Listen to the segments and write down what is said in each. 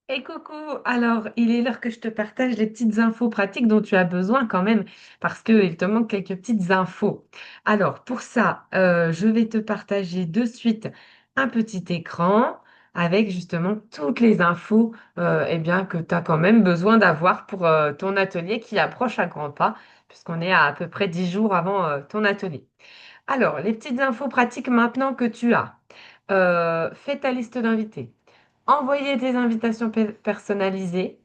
Et coucou, alors il est l'heure que je te partage les petites infos pratiques dont tu as besoin quand même, parce qu'il te manque quelques petites infos. Alors pour ça, je vais te partager de suite un petit écran avec justement toutes les infos eh bien, que tu as quand même besoin d'avoir pour ton atelier qui approche à grands pas, puisqu'on est à peu près 10 jours avant ton atelier. Alors, les petites infos pratiques maintenant que tu as. Fais ta liste d'invités. Envoyer des invitations personnalisées.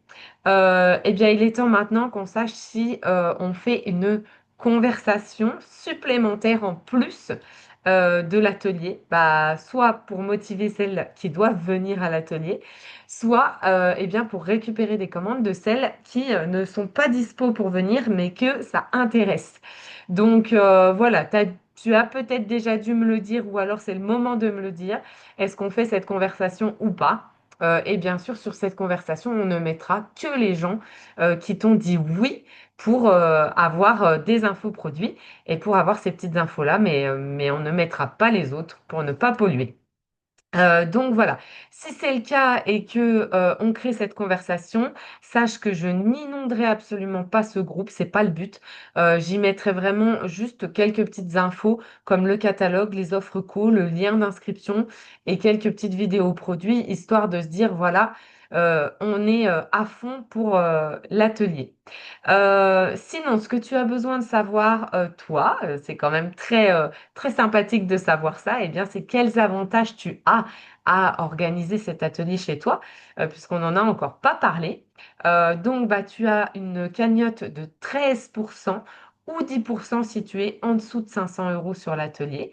Eh bien, il est temps maintenant qu'on sache si on fait une conversation supplémentaire en plus de l'atelier, bah, soit pour motiver celles qui doivent venir à l'atelier, soit eh bien, pour récupérer des commandes de celles qui ne sont pas dispo pour venir, mais que ça intéresse. Donc voilà, tu as peut-être déjà dû me le dire, ou alors c'est le moment de me le dire. Est-ce qu'on fait cette conversation ou pas? Et bien sûr, sur cette conversation, on ne mettra que les gens qui t'ont dit oui pour avoir des infos produits et pour avoir ces petites infos-là, mais on ne mettra pas les autres pour ne pas polluer. Donc voilà, si c'est le cas et que on crée cette conversation, sache que je n'inonderai absolument pas ce groupe, c'est pas le but. J'y mettrai vraiment juste quelques petites infos comme le catalogue, les offres co, le lien d'inscription et quelques petites vidéos produits, histoire de se dire voilà, on est à fond pour l'atelier. Sinon, ce que tu as besoin de savoir, toi, c'est quand même très sympathique de savoir ça, eh bien, c'est quels avantages tu as à organiser cet atelier chez toi, puisqu'on n'en a encore pas parlé. Donc, bah, tu as une cagnotte de 13% ou 10% si tu es en dessous de 500 euros sur l'atelier.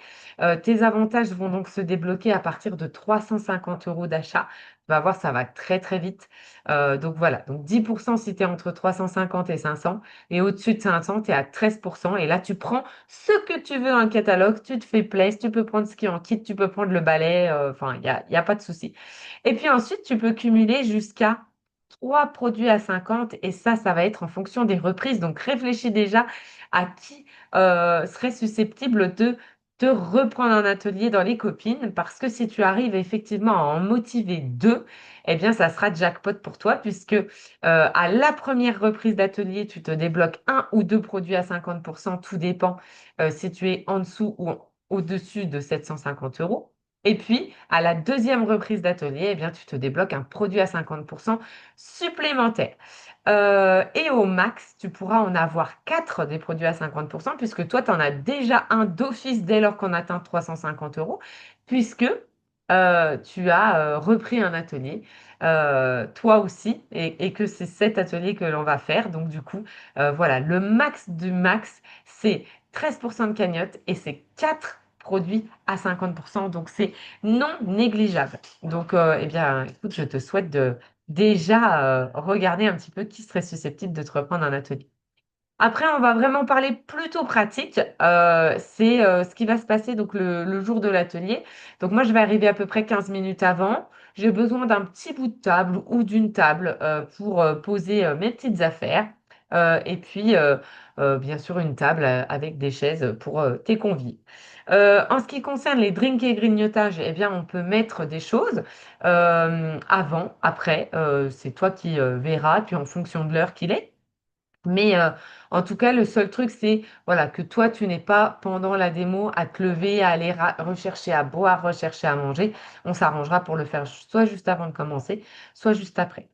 Tes avantages vont donc se débloquer à partir de 350 euros d'achat. Tu vas voir, ça va très très vite. Donc voilà, donc 10% si tu es entre 350 et 500, et au-dessus de 500, tu es à 13%, et là tu prends ce que tu veux dans le catalogue, tu te fais plaisir, tu peux prendre ce qui est en kit, tu peux prendre le balai, enfin, il y a pas de souci. Et puis ensuite, tu peux cumuler jusqu'à 3 produits à 50, et ça va être en fonction des reprises. Donc réfléchis déjà à qui serait susceptible de te reprendre un atelier dans les copines, parce que si tu arrives effectivement à en motiver deux, eh bien, ça sera jackpot pour toi, puisque à la première reprise d'atelier, tu te débloques un ou deux produits à 50%, tout dépend si tu es en dessous ou au-dessus de 750 euros. Et puis, à la deuxième reprise d'atelier, eh bien, tu te débloques un produit à 50% supplémentaire. Et au max, tu pourras en avoir 4 des produits à 50%, puisque toi, tu en as déjà un d'office dès lors qu'on atteint 350 euros, puisque tu as repris un atelier, toi aussi, et que c'est cet atelier que l'on va faire. Donc, du coup, voilà, le max du max, c'est 13% de cagnotte et c'est 4 produits à 50%. Donc, c'est non négligeable. Donc, eh bien, écoute, je te souhaite de déjà regarder un petit peu qui serait susceptible de te reprendre un atelier. Après, on va vraiment parler plutôt pratique. C'est ce qui va se passer donc le jour de l'atelier. Donc moi, je vais arriver à peu près 15 minutes avant. J'ai besoin d'un petit bout de table ou d'une table pour poser mes petites affaires. Et puis, bien sûr, une table avec des chaises pour tes convives. En ce qui concerne les drinks et grignotages, eh bien, on peut mettre des choses avant, après. C'est toi qui verras, puis en fonction de l'heure qu'il est. Mais en tout cas, le seul truc, c'est voilà, que toi, tu n'es pas pendant la démo à te lever, à aller rechercher à boire, rechercher à manger. On s'arrangera pour le faire soit juste avant de commencer, soit juste après.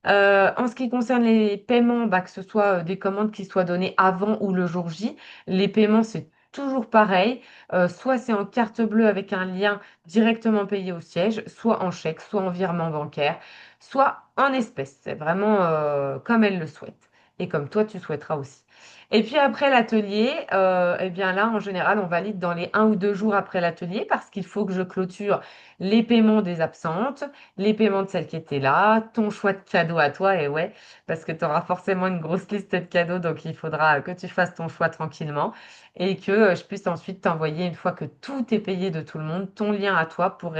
En ce qui concerne les paiements, bah, que ce soit des commandes qui soient données avant ou le jour J, les paiements, c'est toujours pareil. Soit c'est en carte bleue avec un lien directement payé au siège, soit en chèque, soit en virement bancaire, soit en espèces. C'est vraiment comme elle le souhaite et comme toi tu souhaiteras aussi. Et puis après l'atelier, eh bien là, en général, on valide dans les 1 ou 2 jours après l'atelier parce qu'il faut que je clôture les paiements des absentes, les paiements de celles qui étaient là, ton choix de cadeau à toi, et ouais, parce que tu auras forcément une grosse liste de cadeaux, donc il faudra que tu fasses ton choix tranquillement et que je puisse ensuite t'envoyer, une fois que tout est payé de tout le monde, ton lien à toi pour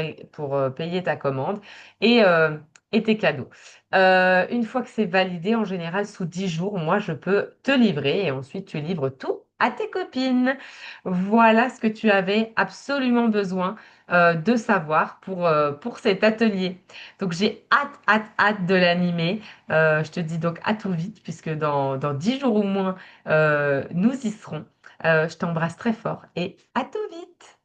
payer ta commande et, euh, et tes cadeaux. Une fois que c'est validé, en général, sous 10 jours, moi, je peux te livrer et ensuite tu livres tout à tes copines. Voilà ce que tu avais absolument besoin de savoir pour cet atelier. Donc j'ai hâte, hâte, hâte de l'animer. Je te dis donc à tout vite, puisque dans 10 jours ou moins, nous y serons. Je t'embrasse très fort et à tout vite.